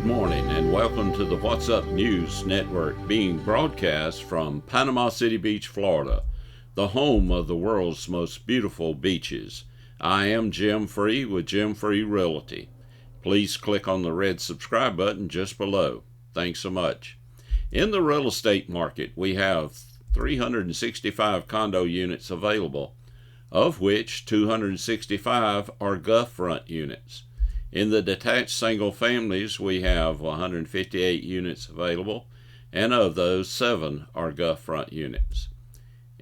Good morning and welcome to the What's Up News Network, being broadcast from Panama City Beach, Florida, the home of the world's most beautiful beaches. I am Jim Free with Jim Free Realty. Please click on the red subscribe button just below. Thanks so much. In the real estate market, we have 365 condo units available, of which 265 are Gulf front units. In the detached single families, we have 158 units available, and of those, 7 are Gulf front units.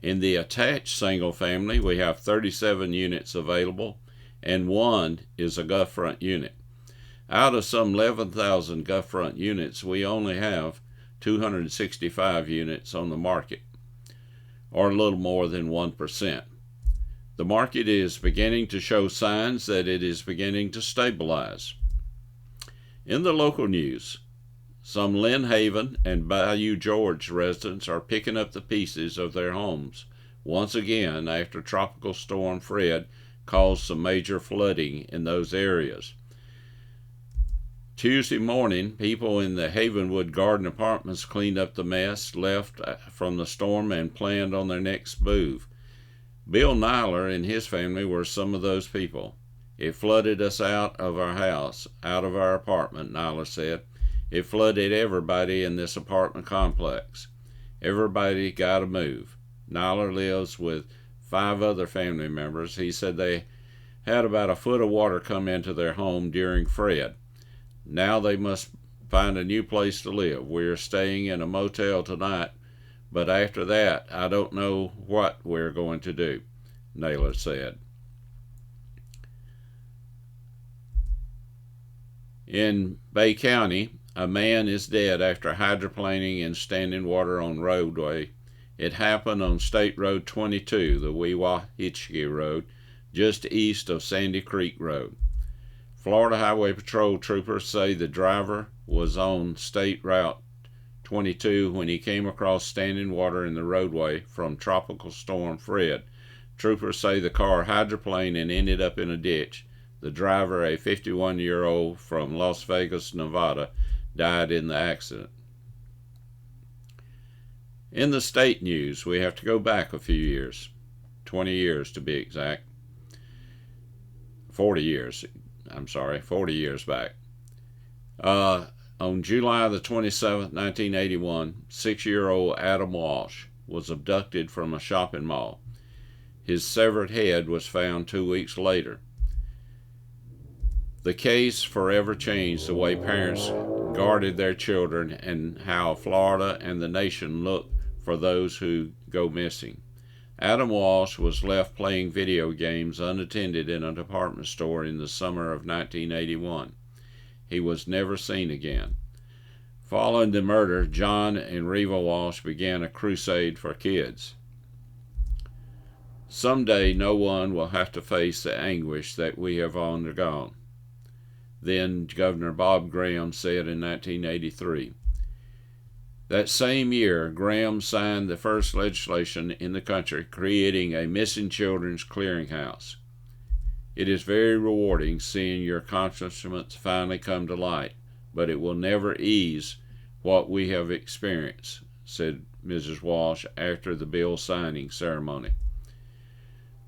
In the attached single family, we have 37 units available, and 1 is a Gulf front unit. Out of some 11,000 Gulf front units, we only have 265 units on the market, or a little more than 1%. The market is beginning to show signs that it is beginning to stabilize. In the local news, some Lynn Haven and Bayou George residents are picking up the pieces of their homes once again after Tropical Storm Fred caused some major flooding in those areas. Tuesday morning, people in the Havenwood Garden Apartments cleaned up the mess left from the storm and planned on their next move. Bill Nyler and his family were some of those people. It flooded us out of our house, out of our apartment, Nyler said. It flooded everybody in this apartment complex. Everybody got to move. Nyler lives with 5 other family members. He said they had about a foot of water come into their home during Fred. Now they must find a new place to live. We're staying in a motel tonight, but after that, I don't know what we're going to do, Naylor said. In Bay County, a man is dead after hydroplaning in standing water on roadway. It happened on State Road 22, the Weewahitchee Road, just east of Sandy Creek Road. Florida Highway Patrol troopers say the driver was on State Route 22 when he came across standing water in the roadway from Tropical Storm Fred. Troopers say the car hydroplaned and ended up in a ditch. The driver, a 51-year-old from Las Vegas, Nevada, died in the accident. In the state news, we have to go back a few years, 20 years to be exact. 40 years back. On July the 27th, 1981, 6-year-old Adam Walsh was abducted from a shopping mall. His severed head was found 2 weeks later. The case forever changed the way parents guarded their children and how Florida and the nation look for those who go missing. Adam Walsh was left playing video games unattended in a department store in the summer of 1981. He was never seen again. Following the murder, John and Reva Walsh began a crusade for kids. Someday no one will have to face the anguish that we have undergone. Then Governor Bob Graham said in 1983. That same year, Graham signed the first legislation in the country creating a missing children's clearinghouse. It is very rewarding seeing your accomplishments finally come to light, but it will never ease what we have experienced, said Mrs. Walsh after the bill signing ceremony.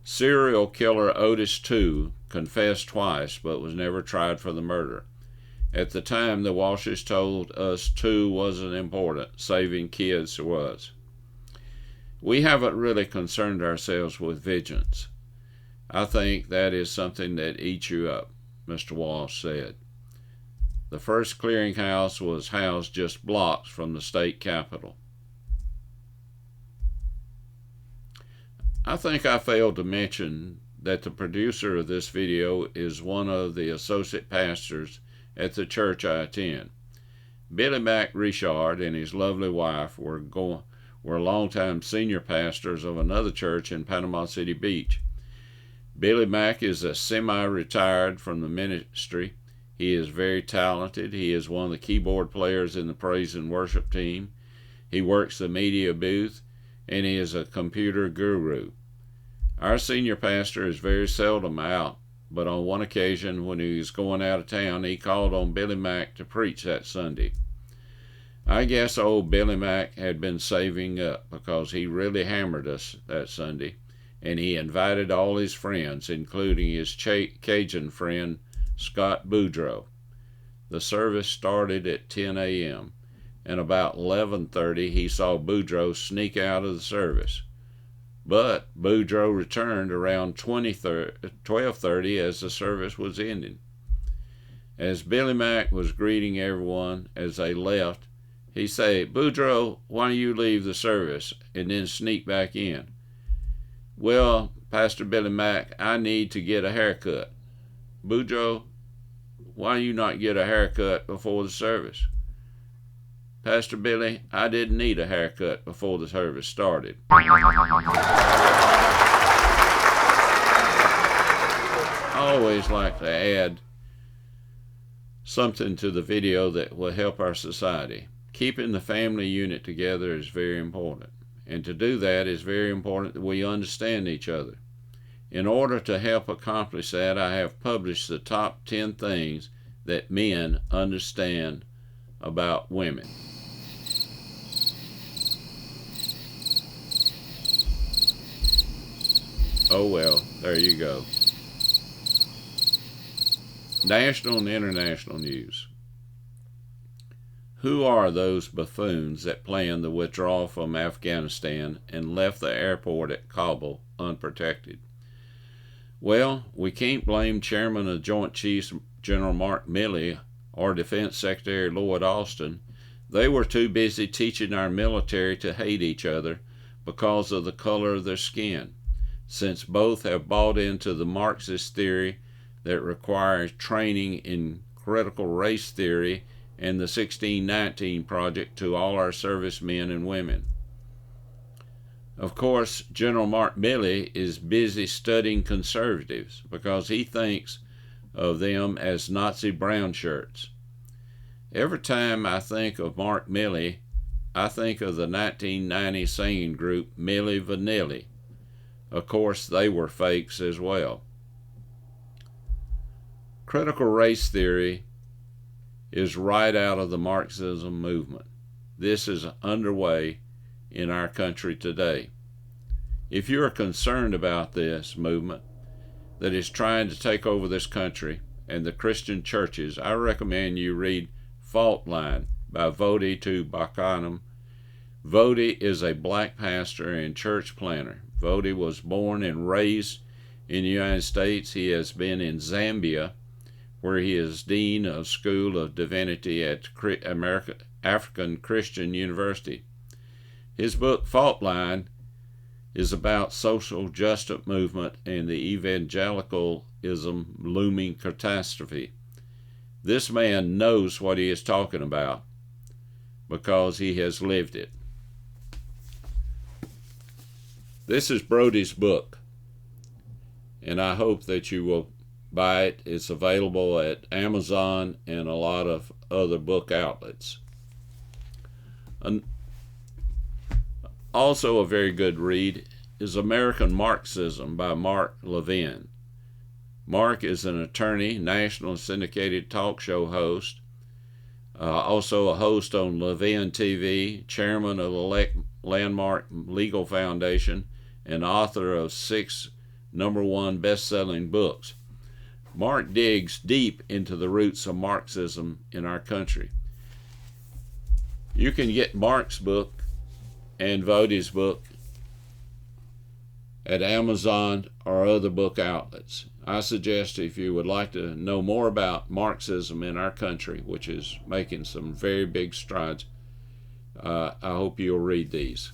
Serial killer Otis II confessed twice but was never tried for the murder. At the time, the Walshes told us II wasn't important, saving kids was. We haven't really concerned ourselves with vigilance. I think that is something that eats you up, Mr. Walsh said. The first clearinghouse was housed just blocks from the state capitol. I think I failed to mention that the producer of this video is one of the associate pastors at the church I attend. Billy Mack Richard and his lovely wife were longtime senior pastors of another church in Panama City Beach. Billy Mack is a semi-retired from the ministry. He is very talented. He is one of the keyboard players in the praise and worship team. He works the media booth, and he is a computer guru. Our senior pastor is very seldom out, but on one occasion when he was going out of town, he called on Billy Mack to preach that Sunday. I guess old Billy Mack had been saving up, because he really hammered us that Sunday, and he invited all his friends, including his Cajun friend Scott Boudreaux. The service started at 10 a.m., and about 11:30 he saw Boudreaux sneak out of the service. But Boudreaux returned around 12:30 as the service was ending. As Billy Mack was greeting everyone as they left, he said, "Boudreaux, why don't you leave the service and then sneak back in?" "Well, Pastor Billy Mack, I need to get a haircut." "Boudreaux, why you not get a haircut before the service?" "Pastor Billy, I didn't need a haircut before the service started." I always like to add something to the video that will help our society. Keeping the family unit together is very important. And to do that, it's very important that we understand each other. In order to help accomplish that, I have published the top 10 things that men understand about women. Oh well, there you go. National and international news. Who are those buffoons that planned the withdrawal from Afghanistan and left the airport at Kabul unprotected? Well, we can't blame Chairman of Joint Chiefs General Mark Milley or Defense Secretary Lloyd Austin. They were too busy teaching our military to hate each other because of the color of their skin, since both have bought into the Marxist theory that requires training in critical race theory and the 1619 Project to all our servicemen and women. Of course, General Mark Milley is busy studying conservatives because he thinks of them as Nazi brown shirts. Every time I think of Mark Milley, I think of the 1990 singing group Milli Vanilli. Of course, they were fakes as well. Critical race theory is right out of the Marxism movement. This is underway in our country today. If you are concerned about this movement that is trying to take over this country and the Christian churches, I recommend you read Fault Line by Vodi Tubakanim. Vodi is a black pastor and church planter. Vodi was born and raised in the United States. He has been in Zambia, where he is Dean of School of Divinity at African Christian University. His book, Fault Line, is about social justice movement and the evangelicalism looming catastrophe. This man knows what he is talking about because he has lived it. This is Brody's book, and I hope that you will buy it. It's available at Amazon and a lot of other book outlets. Also a very good read is American Marxism by Mark Levin. Mark is an attorney, national syndicated talk show host, also a host on Levin TV, chairman of the Landmark Legal Foundation, and author of 6 #1 best-selling books. Mark digs deep into the roots of Marxism in our country. You can get Mark's book and Vodi's book at Amazon or other book outlets. I suggest if you would like to know more about Marxism in our country, which is making some very big strides, I hope you'll read these.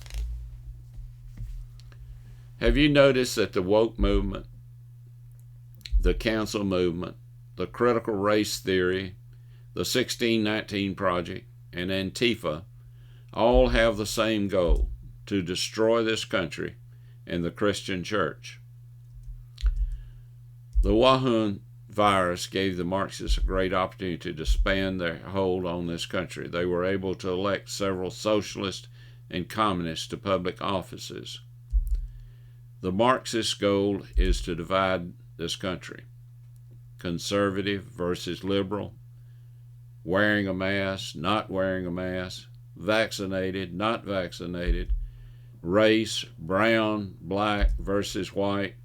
Have you noticed that the woke movement, the cancel movement, the critical race theory, the 1619 Project, and Antifa all have the same goal: to destroy this country and the Christian church? The Wuhan virus gave the Marxists a great opportunity to expand their hold on this country. They were able to elect several socialists and communists to public offices. The Marxist goal is to divide this country. conservative versus liberal, wearing a mask, not wearing a mask, vaccinated, not vaccinated, race, brown, black versus white,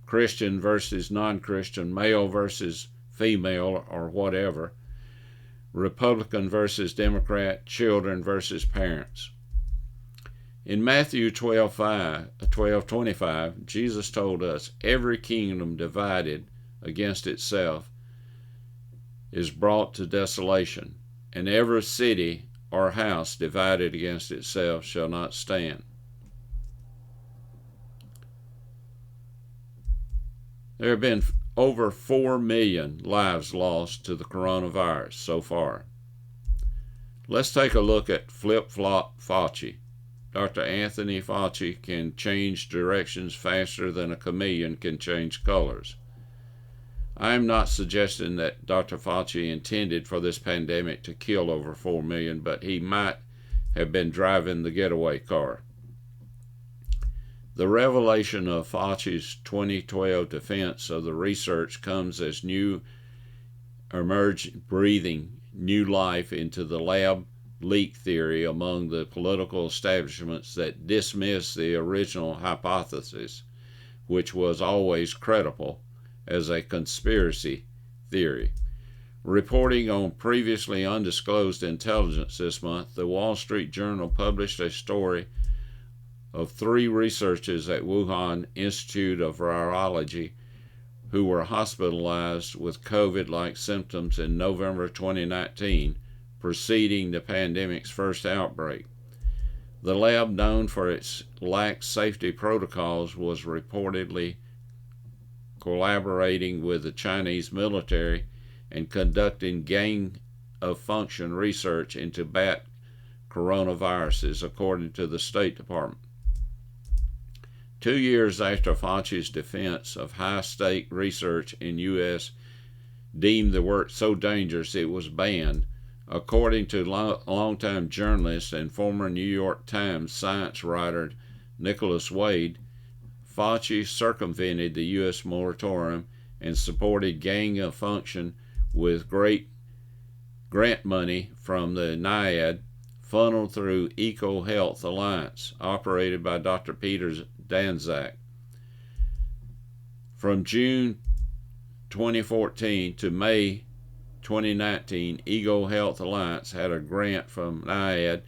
Christian versus non-Christian, male versus female or whatever, Republican versus Democrat, children versus parents. In Matthew 12:25, Jesus told us, every kingdom divided against itself is brought to desolation, and every city or house divided against itself shall not stand. There have been over 4 million lives lost to the coronavirus so far. Let's take a look at Flip-Flop Fauci. Dr. Anthony Fauci can change directions faster than a chameleon can change colors. I am not suggesting that Dr. Fauci intended for this pandemic to kill over 4 million, but he might have been driving the getaway car. The revelation of Fauci's 2012 defense of the research comes as new breathing new life into the lab leak theory among the political establishments that dismiss the original hypothesis, which was always credible, as a conspiracy theory. Reporting on previously undisclosed intelligence this month, the Wall Street Journal published a story of 3 researchers at Wuhan Institute of Virology who were hospitalized with COVID-like symptoms in November 2019, preceding the pandemic's first outbreak. The lab, known for its lax safety protocols, was reportedly collaborating with the Chinese military and conducting gain-of-function research into bat coronaviruses, according to the State Department. 2 years after Fauci's defense of high-stake research in U.S. deemed the work so dangerous it was banned, according to longtime journalist and former New York Times science writer Nicholas Wade, Fauci circumvented the U.S. moratorium and supported gain-of-function with great grant money from the NIAID, funneled through EcoHealth Alliance, operated by Dr. Peter Danzak. From June 2014 to May 2019, EcoHealth Alliance had a grant from NIAID,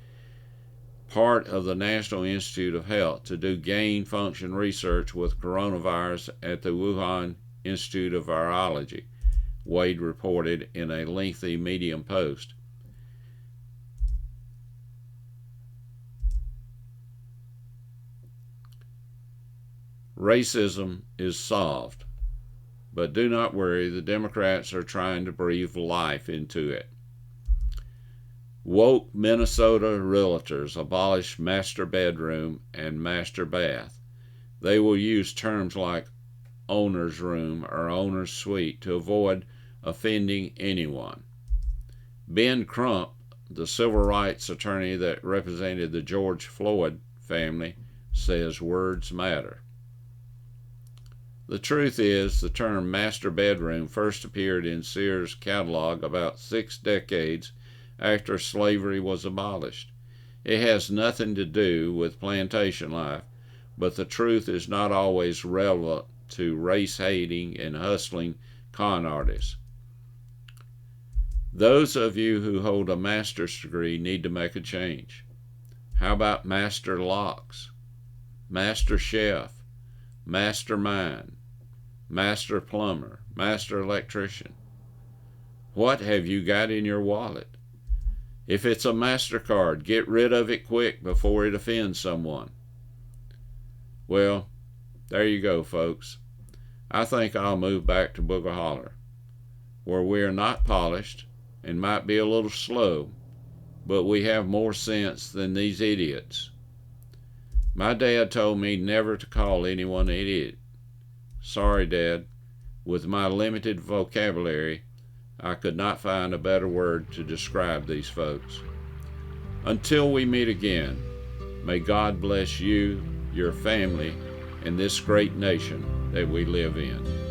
part of the National Institute of Health, to do gain-function research with coronavirus at the Wuhan Institute of Virology, Wade reported in a lengthy Medium post. Racism is solved, but do not worry, the Democrats are trying to breathe life into it. Woke Minnesota realtors abolish master bedroom and master bath. They will use terms like owner's room or owner's suite to avoid offending anyone. Ben Crump, the civil rights attorney that represented the George Floyd family, says words matter. The truth is, the term master bedroom first appeared in Sears' catalog about 6 decades after slavery was abolished. It has nothing to do with plantation life, but the truth is not always relevant to race-hating and hustling con artists. Those of you who hold a master's degree need to make a change. How about master locks, master chef, mastermind, master plumber, master electrician? What have you got in your wallet? If it's a MasterCard, get rid of it quick before it offends someone. Well, there you go, folks. I think I'll move back to Booger Holler, where we are not polished and might be a little slow, but we have more sense than these idiots. My dad told me never to call anyone an idiot. Sorry, Dad. With my limited vocabulary, I could not find a better word to describe these folks. Until we meet again, may God bless you, your family, and this great nation that we live in.